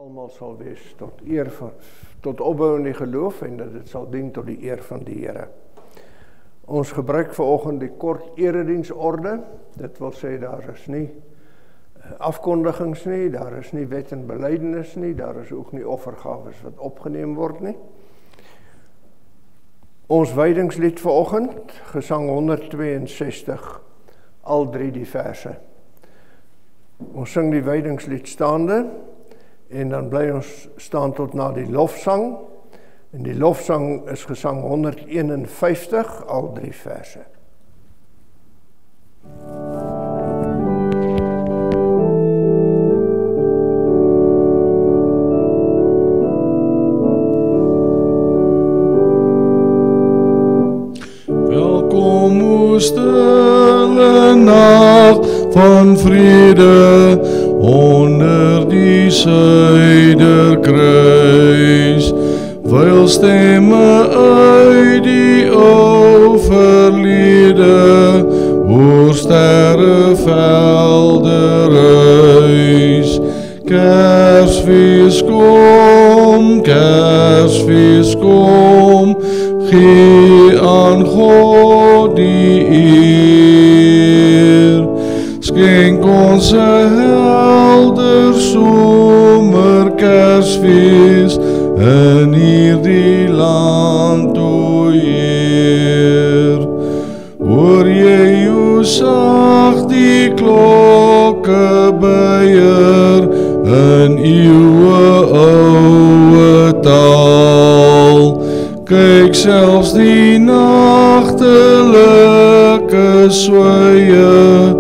Almal sal wees tot opbou in die geloof en dat dit sal dien tot die eer van die Here. Ons gebruik vanoggend die kort erediensorde. Dit wil sê daar is nie afkondigings nie, daar is nie wet en belydenis nie, daar is ook nie offergawes wat opgeneem word nie. Ons wydingslied vanoggend, Gesang 162, al 3 die verse. Ons sing die wydingslied staande en dan bly ons staan tot na die lofsang. En die lofsang is Gesang 151, al 3 verse. Welkom o stille nag van vrede onder die suiderkruis, wyl stemme uit die ou verlede oor sterrevelde reis. Kersfees kom, gee aan God die eer. Skenk ons 'n helder somer Kersfees in hierdie land, o Heer. Hoor jy hoe sag die klokke buier in eeue oue taal? Kyk selfs die nagtelike sweye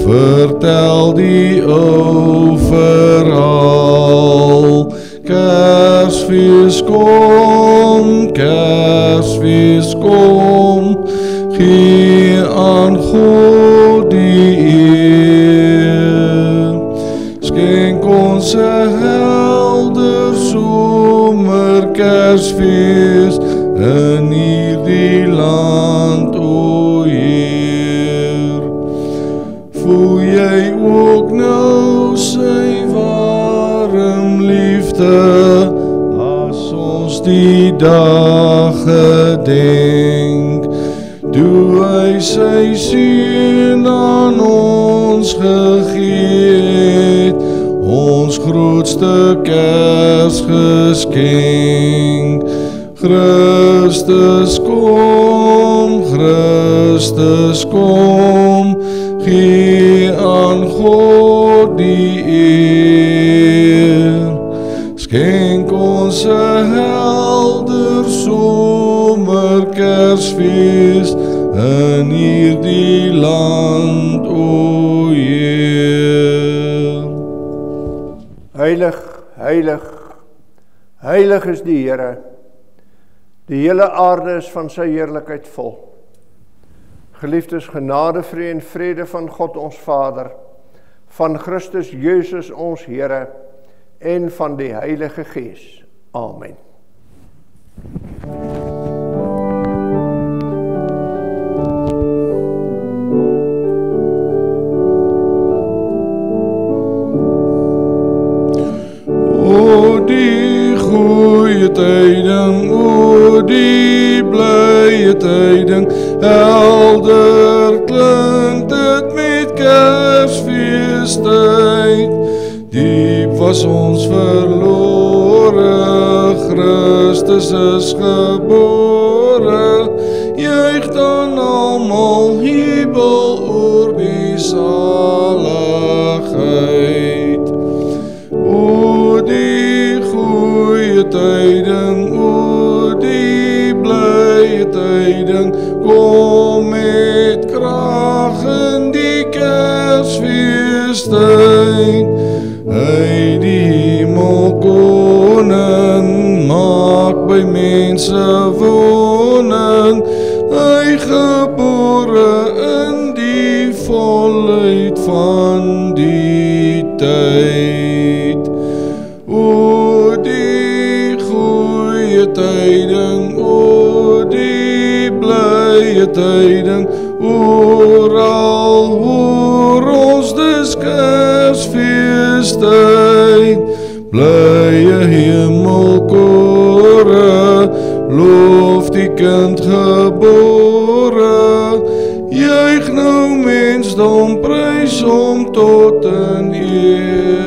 vertel die ou verhaal. Kersfees kom, gee aan God die eer. Skenk ons 'n helder somer Kersfees in hierdie land, o Heer. Voel jy ook nou sy warm liefde as ons die dag gedenk? Toe hy sy seun aan ons gegee het, ons grootste Kersgeskenk. Christus kom, gee aan God die eer. Skenk ons 'n helder somer Kersfees in hierdie land, o Heer. Heilig, heilig, heilig is die Here. Die hele aarde is van sy heerlikheid vol. Geliefdes, genade, vrede van God ons Vader, van Christus Jesus ons Here en van die Heilige Gees. Amen. O die goeie tyding, o die blye tyding, helder klink dit met Kersfeestyd. Diep was ons verlore, Christus is gebore. Juig dan almal jubel oor die saligheid. O die goeie tyding, o die blye tyding, kom met krag in die Kersfeestyd. Hy die hemelkoning maak by mense woning, hy gebore in die volheid van die tyd. O die goeie tyding, o die blye tyding, oral hoor ons dis Kersfeestyd. blye hemelkore, loof die kind gebore, juig nou mensdom, prys hom tot in ewigheid.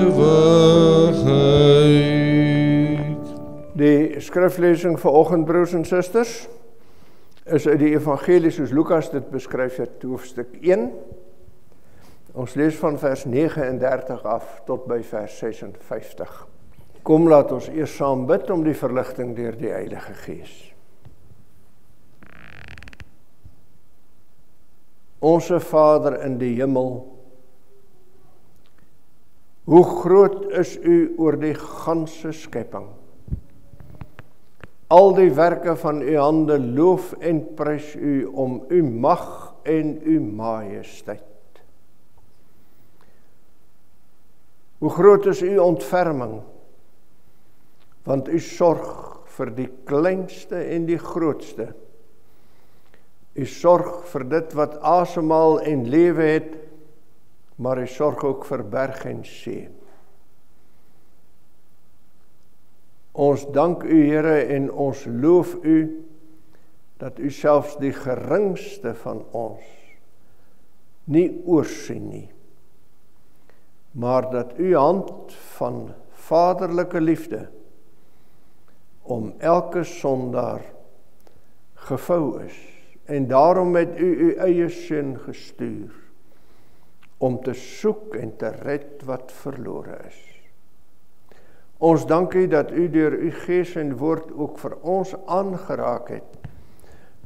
Die skriflesing vanoggend, broers en susters, is uit die evangelie soos Lukas dit beskryf het, hoofstuk 1. Ons lees van vers 39 af tot by vers 56. Kom, laat ons eers saam bid om die verligting deur die Heilige Gees. Onse Vader in die hemel, hoe groot is U oor die ganse skepping. Al die werke van U hande loof en prys U om U mag en U majesteit. Hoe groot is U ontferming, want U sorg vir die kleinste en die grootste. U sorg vir dit wat asemhaal en lewe het, maar U sorg ook vir berg en see. Ons dank U, Here, en ons loof U, dat U selfs die geringste van ons nie oorsien nie, maar dat U hand van vaderlike liefde om elke sondaar gevou is, en daarom het U eie seun gestuur, om te soek en te red wat verlore is. Ons dank U dat U deur U Gees en woord ook vir ons aangeraak het,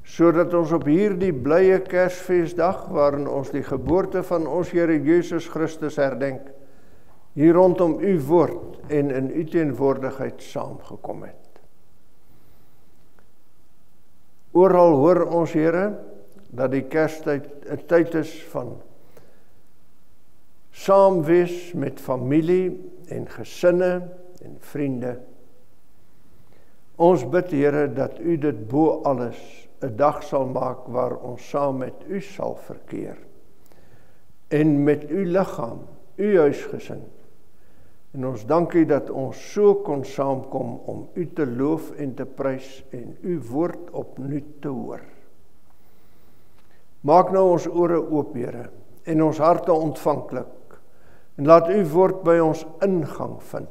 sodat ons op hierdie blye Kersfeesdag, waarin ons die geboorte van ons Here Jesus Christus herdenk, hier rondom U woord en in U teenwoordigheid saamgekom het. Oral hoor ons, Here, dat die Kerstyd 'n tyd is van saam wees met familie en gesinne en vriende. Ons bid, Here, dat U dit bo alles 'n dag sal maak waar ons saam met U sal verkeer en met U liggaam, U huisgesin. En ons dank U dat ons so kon saamkom om U te loof en te prys en U woord opnuut te hoor. Maak nou ons ore oop, Here, en ons harte ontvanklik, en laat U woord by ons ingang vind,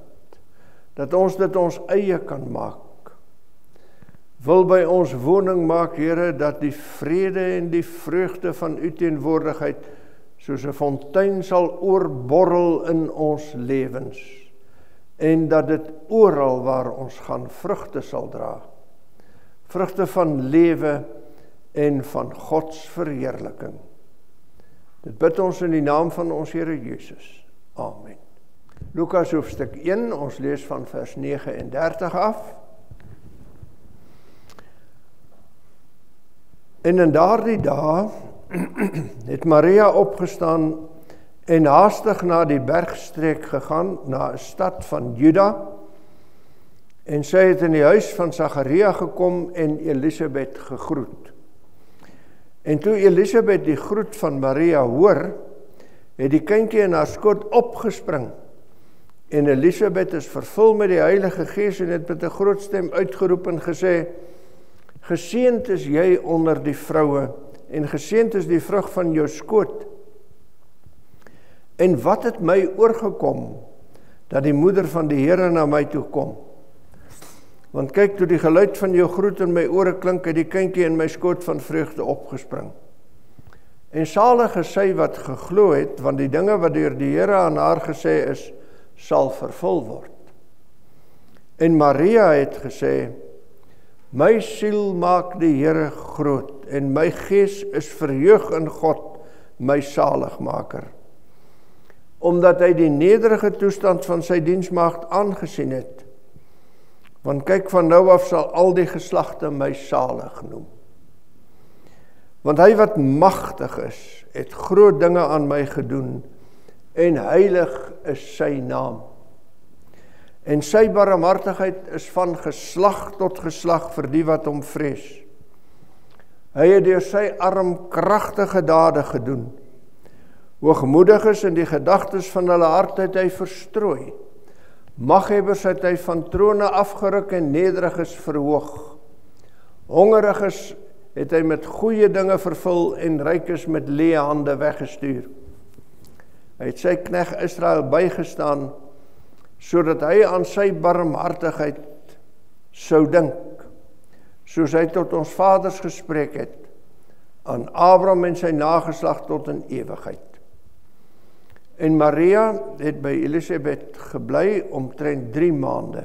dat ons dit ons eie kan maak. Wil by ons woning maak, Here, dat die vrede en die vreugde van U teenwoordigheid soos 'n fontein sal oorborrel in ons lewens, en dat dit oral waar ons gaan vrugte sal dra, vrugte van lewe en van Gods verheerliking. Dit bid ons in die naam van ons Here Jesus. Amen. Lukas hoofstuk 1, ons lees van vers 39 af. En in daardie dae het Maria opgestaan en haastig na die bergstreek gegaan, na 'n stad van Juda, en sy het in die huis van Sagaria gekom en Elisabeth gegroet. En toe Elisabeth die groet van Maria hoor, het die kindjie in haar skoot opgespring, en Elisabeth is vervul met die Heilige Gees en het met 'n groot stem uitgeroep en gesê: Geseënd is jy onder die vroue, en geseënd is die vrug van jou skoot. En wat het my oorgekom, dat die moeder van die Here na my toe kom? Want kyk, toe die geluid van jou groet in my ore klink, het die kindjie in my skoot van vreugde opgespring. En salig is sy wat geglo het, want die dinge wat deur die Here aan haar gesê is, sal vervul word. En Maria het gesê: My siel maak die Here groot, en my gees is verheug in God, my saligmaker, omdat hy die nederige toestand van sy diensmaagd aangesien het. Want kyk, van nou af sal al die geslagte my salig noem. Want hy wat magtig is, het groot dinge aan my gedoen, en heilig is sy naam. En sy barmhartigheid is van geslag tot geslag vir die wat hom vrees. Hy het deur sy arm kragtige dade gedoen. Hoogmoediges in die gedagtes van hulle hart het hy verstrooi, Maghebbers het hy van trone afgeruk en nederiges verhoog. Hongeriges het hy met goeie dinge vervul en rykes met leë hande weggestuur. Hy het sy knegt Israel bygestaan, sodat hy aan sy barmhartigheid sou dink, soos hy tot ons vaders gespreek het, aan Abraham en sy nageslag tot in ewigheid. En Maria het by Elisabeth gebly omtrent 3 maande,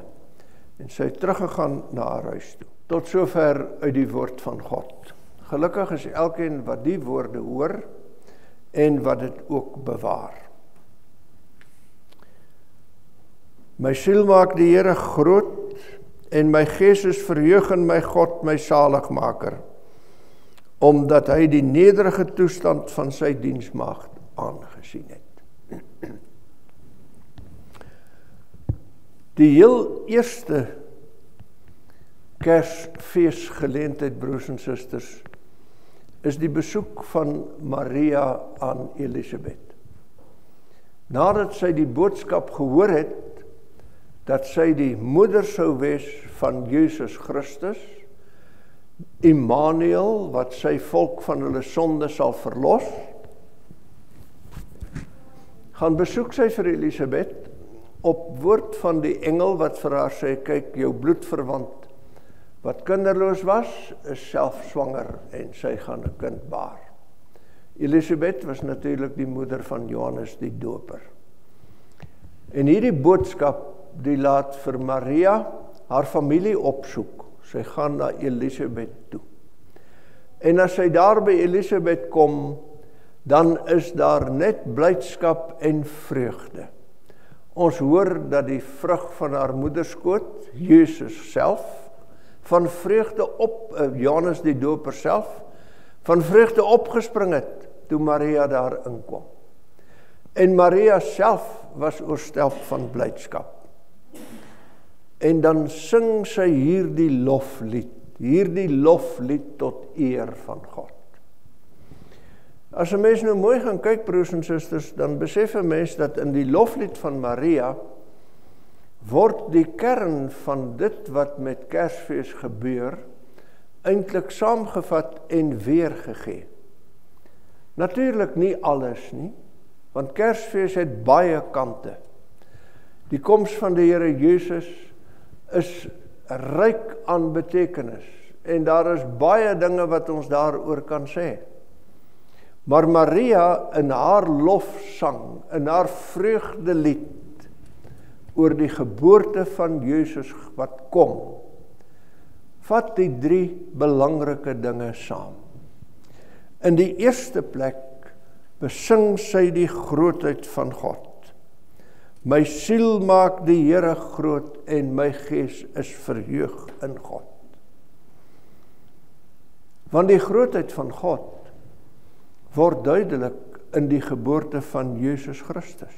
en sy het teruggegaan na haar huis toe. Tot sover uit die woord van God. Gelukkig is elkeen wat die woorde hoor, en wat dit ook bewaar. My siel maak die Here groot, en my gees is verheug in my God, my saligmaker, omdat hy die nederige toestand van sy diensmaagd aangesien het. Die heel eerste Kersfeesgeleentheid, broers en susters, is die besoek van Maria aan Elisabeth. Nadat sy die boodskap gehoor het, dat sy die moeder sou wees van Jesus Christus, Immanuel, wat sy volk van hulle sonde sal verlos, gaan besoek sy vir Elisabeth, op woord van die engel wat vir haar sê, kyk, jou bloedverwant, wat kinderloos was, is self swanger, en sy gaan 'n kind baar. Elisabeth was natuurlik die moeder van Johannes die Doper. En hierdie boodskap, die laat vir Maria haar familie opsoek. Sy gaan na Elisabeth toe. En as sy daar by Elisabeth kom, dan is daar net blydskap en vreugde. Ons hoor dat die vrug van haar moederskoot, Jesus self, van vreugde Johannes die Doper self, van vreugde opgespring het, toe Maria daar inkom. En Maria self was oorstelp van blydskap. En dan sing sy hierdie loflied tot eer van God. As 'n mens nou mooi gaan kyk, broers en susters, dan besef 'n mens dat in die loflied van Maria word die kern van dit wat met Kersfees gebeur eintlik saamgevat en weergegee. Natuurlik nie alles nie, want Kersfees het baie kante. Die koms van die Here Jesus is ryk aan betekenis, en daar is baie dinge wat ons daaroor kan sê. Maar Maria in haar lofsang, in haar vreugdelied oor die geboorte van Jesus wat kom, vat die 3 belangrike dinge saam. In die eerste plek besing sy die grootheid van God. My siel maak die Here groot en my gees is verheug in God. Want die grootheid van God word duidelik in die geboorte van Jesus Christus.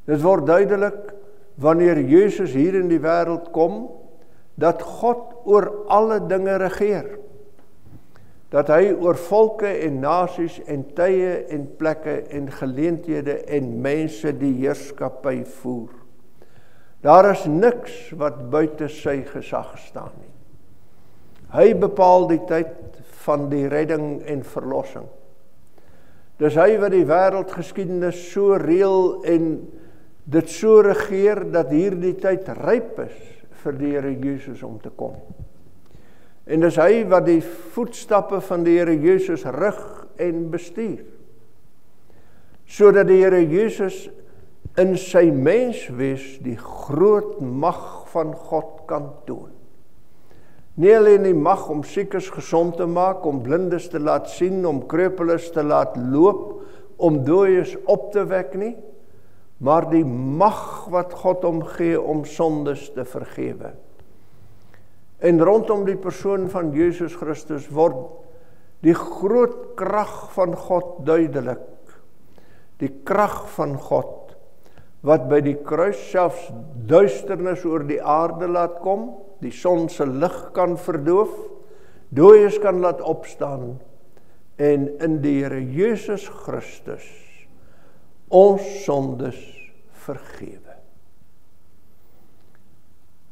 Dit word duidelik wanneer Jesus hier in die wêreld kom, dat God oor alle dinge regeer. Dat hy oor volke en nasies en tye en plekke en geleenthede en mense die heerskappy voer. Daar is niks wat buite sy gesag staan nie. Hy bepaal die tyd van die redding en verlossing. Dis hy wat die wêreldgeskiedenis so reël en dit so regeer dat hierdie tyd ryp is vir die Here Jesus om te kom. En dis hy wat die voetstappe van die Here Jesus rig en bestuur, sodat die Here Jesus in sy menswees die groot mag van God kan toon. Nie alleen die mag om siekes gesond te maak, om blindes te laat sien, om kreupeles te laat loop, om dooies op te wek nie, maar die mag wat God hom gee om sondes te vergewe. En rondom die persoon van Jesus Christus word die groot krag van God duidelik. Die krag van God, wat by die kruis selfs duisternis oor die aarde laat kom, die son se lig kan verdoof, dooies kan laat opstaan, en in die Here Jesus Christus ons sondes vergewe.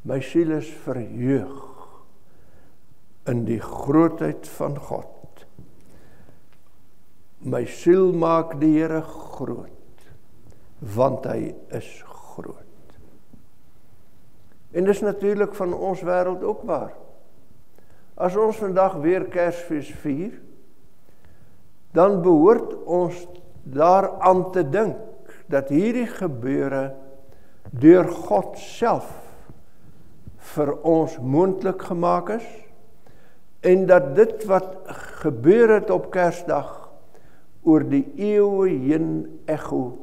My siel is verheug in die grootheid van God. My siel maak die Here groot, want hy is groot. En dis natuurlik van ons wêreld ook waar. As ons vandag weer Kersfees vier, dan behoort ons daaraan te dink dat hierdie gebeure deur God self vir ons moontlik gemaak is, en dat dit wat gebeur het op Kersdag oor die eeue heen echo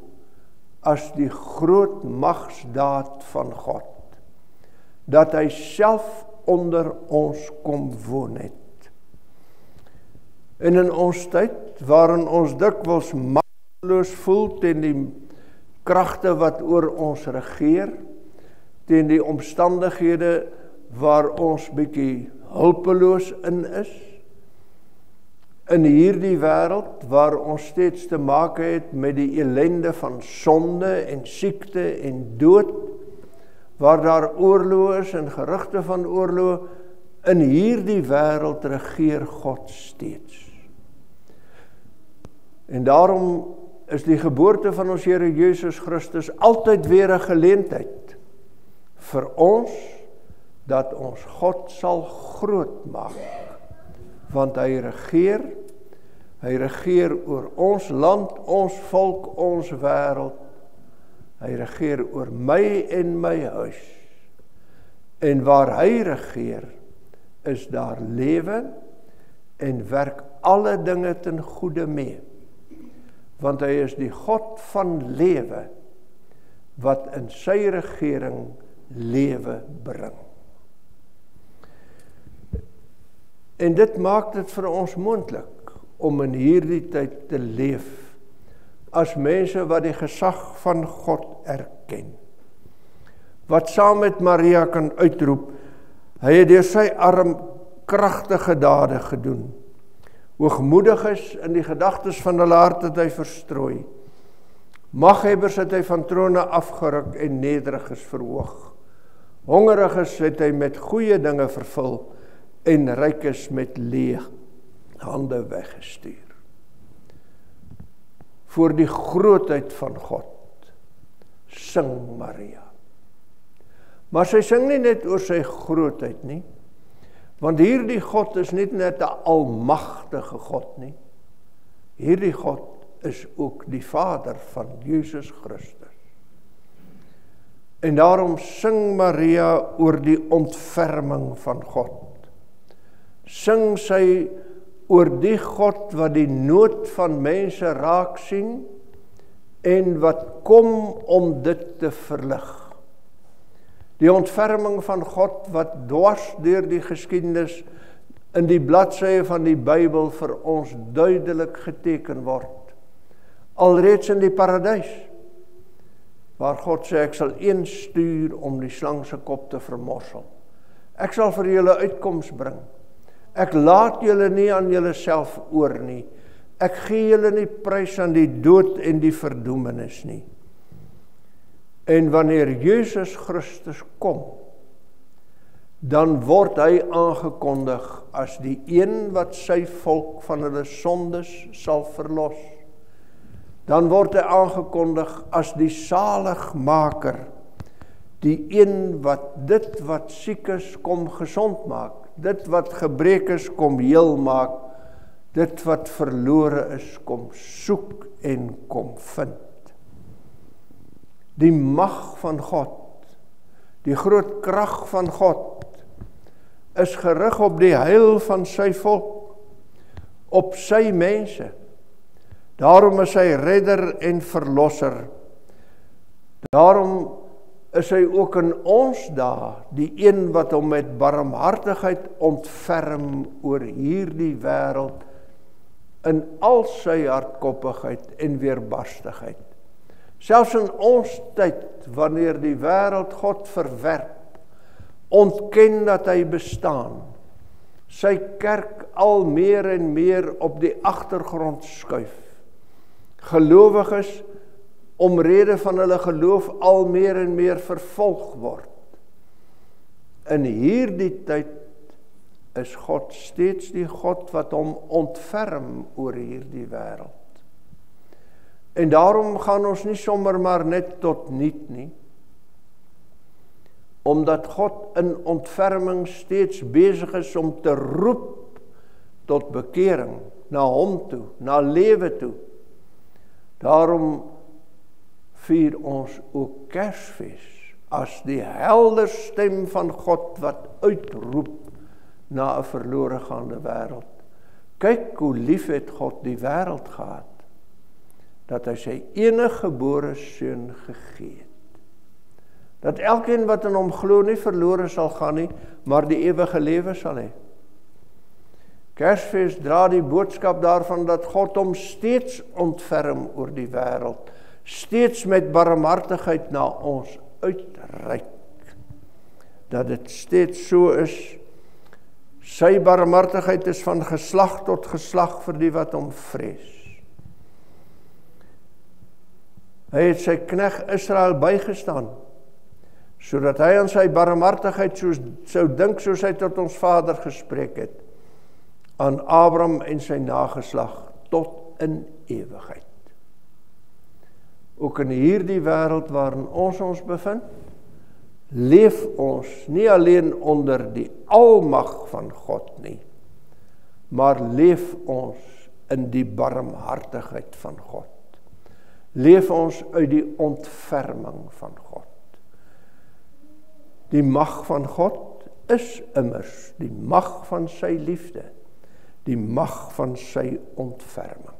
as die groot magsdaad van God, dat hy self onder ons kom woon het. En in ons tyd, waarin ons dikwels magteloos voel teen die kragte wat oor ons regeer, teen die omstandighede waar ons bietjie hulpeloos in is, in hierdie wêreld waar ons steeds te maak het met die ellende van sonde en siekte en dood, waar daar oorloë is en gerugte van oorloë, in hierdie wêreld regeer God steeds. En daarom is die geboorte van ons Here Jesus Christus altyd weer 'n geleentheid vir ons, dat ons God sal groot maak, want hy regeer oor ons land, ons volk, ons wêreld, hy regeer oor my en my huis, en waar hy regeer, is daar lewe, en werk alle dinge ten goeie mee, want hy is die God van lewe, wat in sy regering lewe bring. En dit maak dit vir ons moontlik om in hierdie tyd te leef as mense wat die gesag van God erken. Wat saam met Maria kan uitroep, hy het deur sy arm kragtige dade gedoen. Hoogmoediges in die gedagtes van hulle hart het hy verstrooi. Maghebbers het hy van trone afgeruk en nederiges verhoog. Hongeriges het hy met goeie dinge vervul en rykes met leë hande weggestuur. Voor die grootheid van God sing Maria. Maar sy sing nie net oor sy grootheid nie, want hierdie God is nie net 'n almagtige God nie. Hierdie God is ook die Vader van Jesus Christus. En daarom sing Maria oor die ontferming van God. Sing sy oor die God wat die nood van mense raak sien en wat kom om dit te verlig. Die ontferming van God wat dwars deur die geskiedenis in die bladsye van die Bybel vir ons duidelik geteken word. Alreeds in die paradys, waar God sê, ek sal een stuur om die slang se kop te vermorsel. Ek sal vir julle uitkoms bring. Ek laat julle nie aan julle self oor nie. Ek gee julle nie prys aan die dood en die verdoemenis nie. En wanneer Jesus Christus kom, dan word hy aangekondig as die een wat sy volk van hulle sondes sal verlos. Dan word hy aangekondig as die saligmaker, die een wat dit wat siek is kom gesond maak, dit wat gebreek is kom heel maak, dit wat verlore is kom soek en kom vind. Die mag van God, die groot krag van God, is gerig op die heil van sy volk, op sy mense. Daarom is hy redder en verlosser. Daarom is hy ook in ons dae, die een wat hom met barmhartigheid ontferm oor hierdie wêreld, in al sy hardkoppigheid en weerbarstigheid. Selfs in ons tyd, wanneer die wêreld God verwerp, ontken dat hy bestaan, sy kerk al meer en meer op die agtergrond skuif. Gelowiges, omrede van hulle geloof, al meer en meer vervolg word. In hierdie tyd is God steeds die God wat hom ontferm oor hierdie wêreld. En daarom gaan ons nie sommer maar net tot niet nie, omdat God in ontferming steeds besig is om te roep tot bekering, na hom toe, na lewe toe. Daarom vier ons ook Kersfees as die helder stem van God wat uitroep na 'n verlore gaande wêreld. Kyk hoe lief het God die wêreld gehad, dat hy sy enige gebore seun gegee het. Dat elkeen wat in hom glo nie verlore sal gaan nie, maar die ewige lewe sal hê. Kersfees dra die boodskap daarvan dat God hom steeds ontferm oor die wêreld, steeds met barmhartigheid na ons uitreik. Dat dit steeds so is, sy barmhartigheid is van geslag tot geslag vir die wat hom vrees. Hy het sy knegt Israel bygestaan, sodat hy aan sy barmhartigheid sou dink soos hy tot ons Vader gespreek het, aan Abraham en sy nageslag tot in ewigheid. Ook in hierdie wêreld waarin ons bevind, leef ons nie alleen onder die almag van God nie, maar leef ons in die barmhartigheid van God. Leef ons uit die ontferming van God. Die mag van God is immers die mag van sy liefde, die mag van sy ontferming.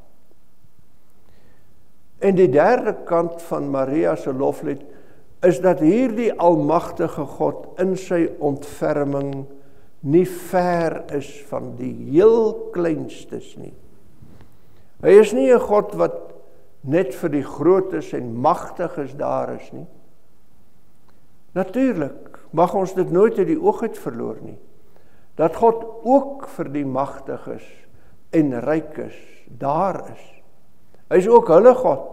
En die derde kant van Maria se loflied is dat hierdie almagtige God in sy ontferming nie ver is van die heel kleinstes nie. Hy is nie 'n God wat net vir die grootes en magtiges daar is nie. Natuurlik mag ons dit nooit uit die oog uit verloor nie, dat God ook vir die magtiges en rykes daar is. Hy is ook hulle God,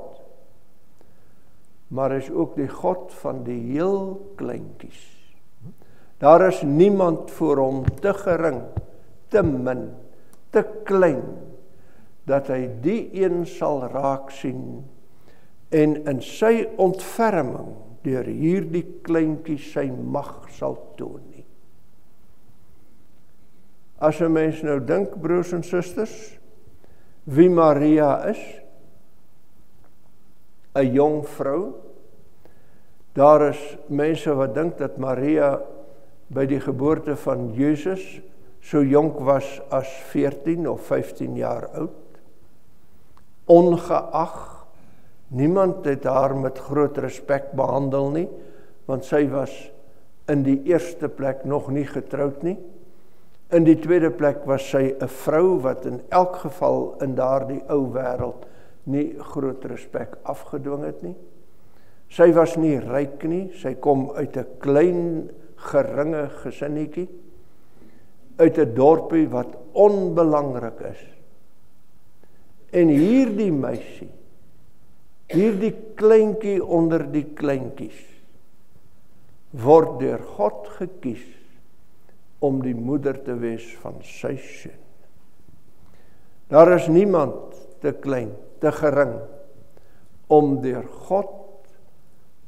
maar hy is ook die God van die heel kleintjies. Daar is niemand voor hom te gering, te min, te klein, dat hy die een sal raak sien en in sy ontferming deur hierdie kleintjies sy mag sal toon nie. As 'n mens nou dink, broers en susters, wie Maria is, 'n jong vrou, daar is mense wat dink dat Maria by die geboorte van Jesus so jonk was as 14 of 15 jaar oud. Ongeag, niemand het haar met groot respek behandel nie, want sy was in die eerste plek nog nie getroud nie. In die tweede plek was sy 'n vrou wat in elk geval in daardie ou wêreld nie groot respek afgedwing het nie. Sy was nie ryk nie, sy kom uit 'n klein, geringe gesinnetjie, uit 'n dorpie wat onbelangrik is. En hierdie meisie, hierdie kleintjie onder die kleintjies, word deur God gekies om die moeder te wees van sy seun. Daar is niemand te klein, te gering, om deur God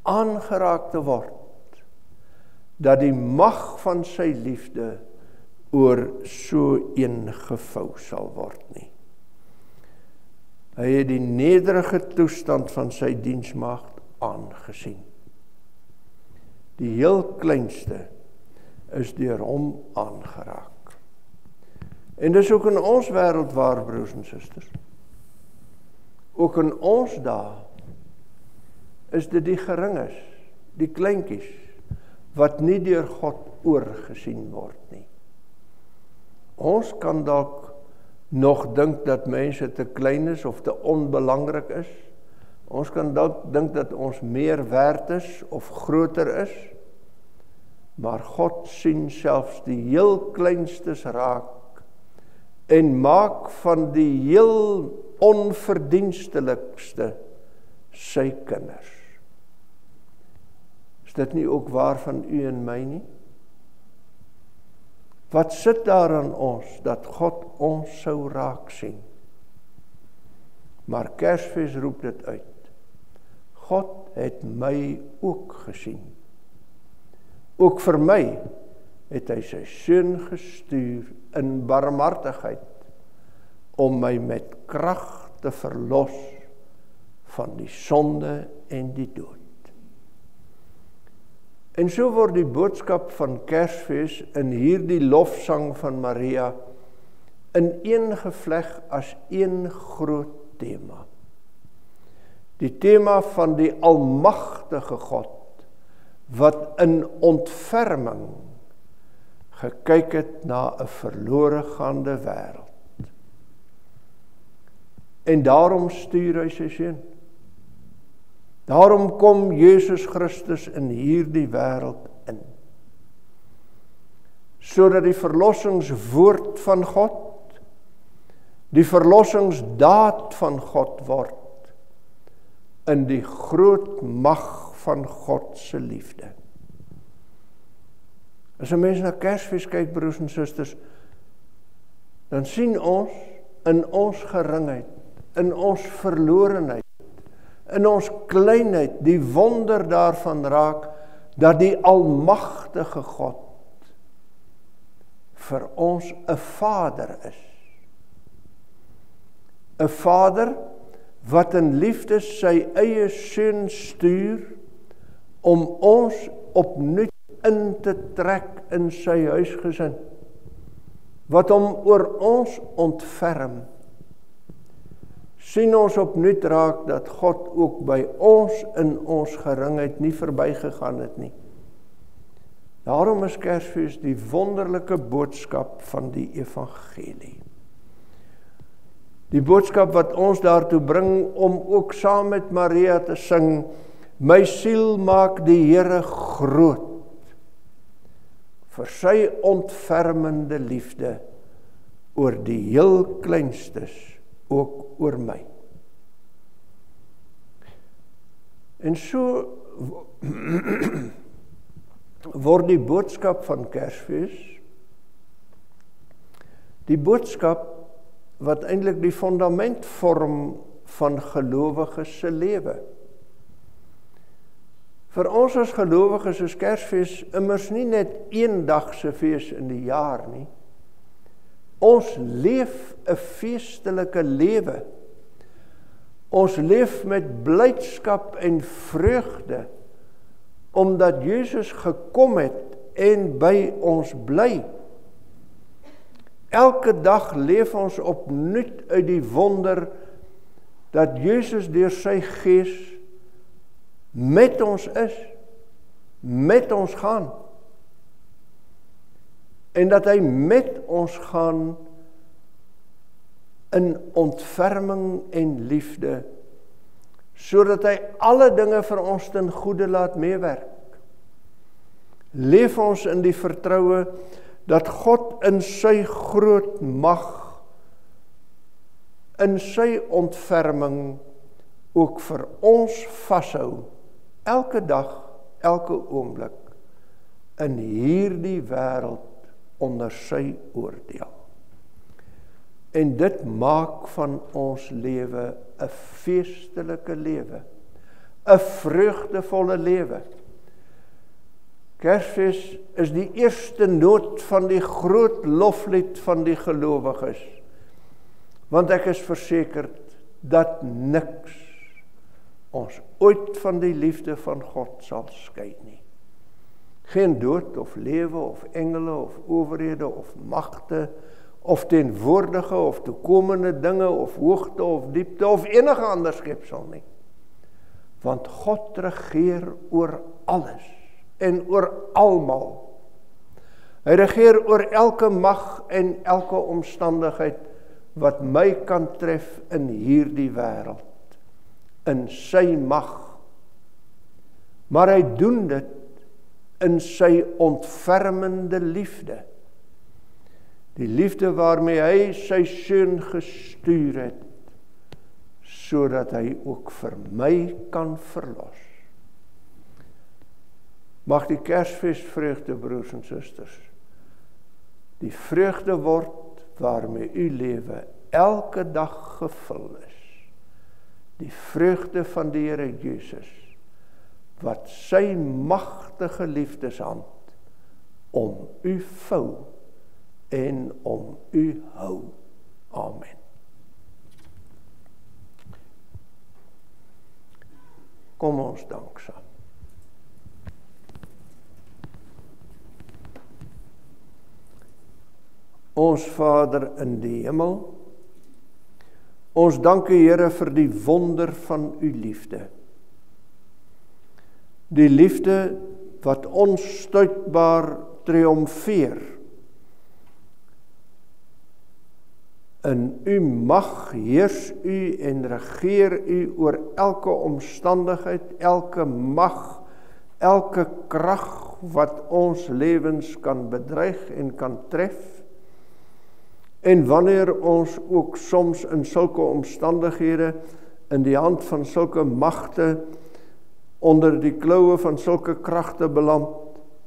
aangeraak te word, dat die mag van sy liefde oor so een gevou sal word nie. Hy het die nederige toestand van sy diensmaagd aangesien. Die heel kleinste is deur hom aangeraak. En dis ook in ons wêreld waar, broers en susters. Ook in ons dae is dit die geringes, die kleintjies, wat nie deur God oorgesien word nie. Ons kan dalk nog dink dat mense te klein is of te onbelangrik is. Ons kan dalk dink dat ons meer werd is of groter is. Maar God sien selfs die heel kleinstes raak en maak van die heel onverdienstelikste sy kinders. Is dit nie ook waar van u en my nie? Wat sit daar in ons, dat God ons sou raak sien? Maar Kersfees roep dit uit. God het my ook gesien. Ook vir my het hy sy seun gestuur in barmhartigheid, om my met krag te verlos van die sonde en die dood. En so word die boodskap van Kersfees in hierdie lofsang van Maria ineengevleg as een groot tema. Die tema van die almagtige God, wat in ontferming gekyk het na 'n verlore gaande wêreld. En daarom stuur hy sy seun. Daarom kom Jesus Christus in hierdie wêreld in. Sodat die verlossingswoord van God, die verlossingsdaad van God word, in die groot mag van God se liefde. As 'n mens na Kersfees kyk, broers en susters, dan sien ons in ons geringheid, in ons verlorenheid, in ons kleinheid, die wonder daarvan raak, dat die almagtige God vir ons 'n Vader is. 'n Vader wat in liefde sy eie seun stuur, om ons opnuut in te trek in sy huisgesin, wat hom oor ons ontferm. Sien ons opnuut raak dat God ook by ons in ons geringheid nie verbygegaan het nie. Daarom is Kersfees die wonderlike boodskap van die evangelie. Die boodskap wat ons daartoe bring om ook saam met Maria te sing, my siel maak die Here groot, vir sy ontfermende liefde oor die heel kleinstes, ook oor my. En so word die boodskap van Kersfees die boodskap wat eintlik die fundament vorm van gelowiges se lewe. Vir ons as gelowiges is Kersfees immers nie net eendagse fees in die jaar nie. Ons leef 'n feestelike lewe. Ons leef met blydskap en vreugde, omdat Jesus gekom het en by ons bly. Elke dag leef ons opnuut uit die wonder dat Jesus deur sy Gees met ons is, met ons gaan. En dat hy met ons gaan in ontferming en liefde, sodat hy alle dinge vir ons ten goeie laat meewerk. Leef ons in die vertroue dat God in sy groot mag, in sy ontferming ook vir ons vashou, elke dag, elke oomblik, in hierdie wêreld onder sy oordeel. En dit maak van ons lewe 'n feestelike lewe, 'n vreugdevolle lewe. Kersfees is die eerste noot van die groot loflied van die gelowiges, want ek is versekerd dat niks ons ooit van die liefde van God sal skei nie. Geen dood of lewe of engele of owerhede of magte of teenwoordige of toekomende dinge of hoogte of diepte of enige ander skepsel nie. Want God regeer oor alles en oor almal. Hy regeer oor elke mag en elke omstandigheid wat my kan tref in hierdie wêreld, in sy mag. Maar hy doen dit in sy ontfermende liefde. Die liefde waarmee hy sy seun gestuur het, sodat hy ook vir my kan verlos. Mag die Kersfeesvreugde, broers en susters, die vreugde word waarmee u lewe elke dag gevul is. Die vreugde van die Here Jesus, wat sy magtige liefdeshand om u vou en om u hou. Amen. Kom ons dank saam. Ons Vader in die hemel, ons dank u Here vir die wonder van u liefde. Die liefde wat onstuitbaar triomfeer. In u mag heers u en regeer u oor elke omstandigheid, elke mag, elke krag wat ons lewens kan bedreig en kan tref. En wanneer ons ook soms in sulke omstandighede in die hand van sulke magte onder die kloue van sulke kragte beland,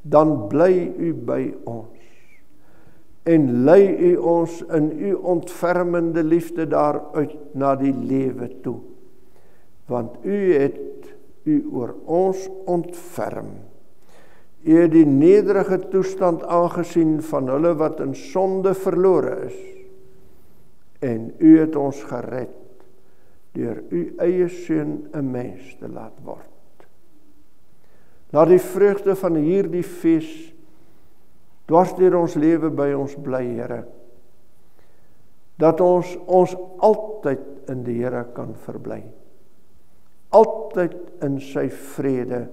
dan bly u by ons en lei u ons in u ontfermende liefde daaruit na die lewe toe, want u het u oor ons ontferm. U het die nederige toestand aangesien van hulle wat in sonde verlore is, en u het ons gered deur u eie seun 'n mens te laat word. Laat die vreugde van hierdie fees dwars deur ons lewe by ons bly, Here, dat ons altyd in die Here kan verbly, altyd in sy vrede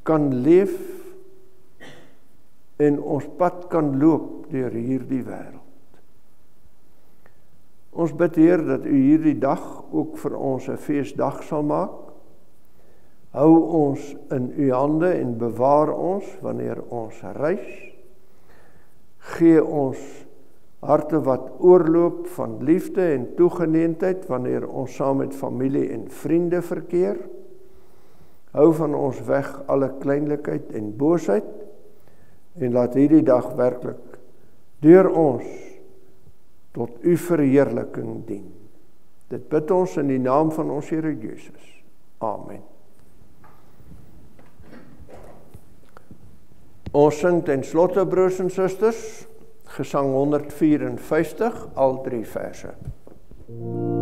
kan leef en ons pad kan loop deur hierdie wêreld. Ons bid, Heer, dat u hierdie dag ook vir ons 'n feesdag sal maak. Hou ons in u hande en bewaar ons wanneer ons reis. Gee ons harte wat oorloop van liefde en toegeneentheid wanneer ons saam met familie en vriende verkeer. Hou van ons weg alle kleinlikheid en boosheid en laat hierdie dag werklik deur ons tot u verheerliking dien. Dit bid ons in die naam van ons Here Jesus. Amen. Ons sing ten slotte, broers en susters, Gesang 154, al 3 verse. Voor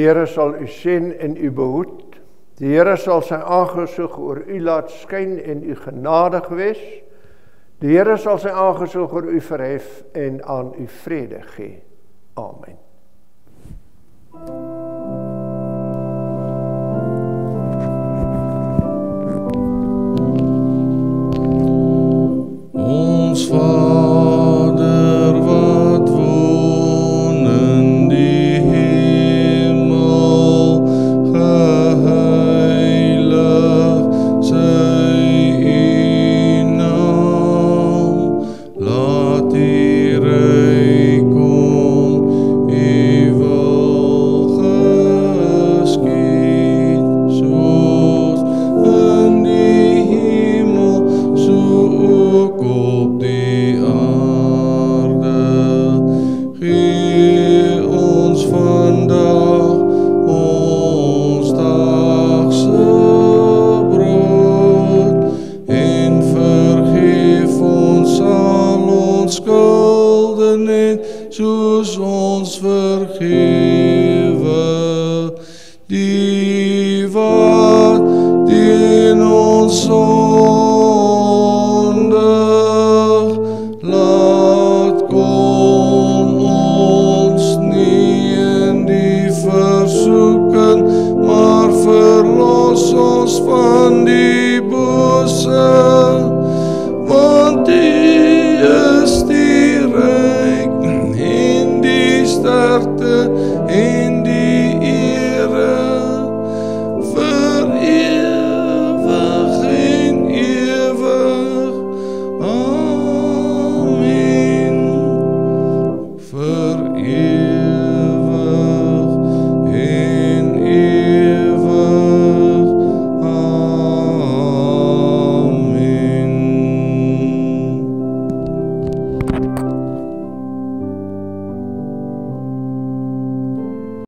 Here sal u seën en u behoed. Die Here sal sy aangesig oor u laat skyn en u genadig wees. Die Here sal sy aangesig oor u verhef en aan u vrede gee. Amen. Ons Vader wat woon in die hemel, geheilig sy u naam. Laat u ryk kom, u wil geskied, soos in die hemel, so ook op die aarde. Gee ons vandag ons dagse brood en vergeef ons al ons skulde net soos ons vergewe die wat teen ons sondig. Laat kom ons nie in die versoeking, maar verlos ons van die bose.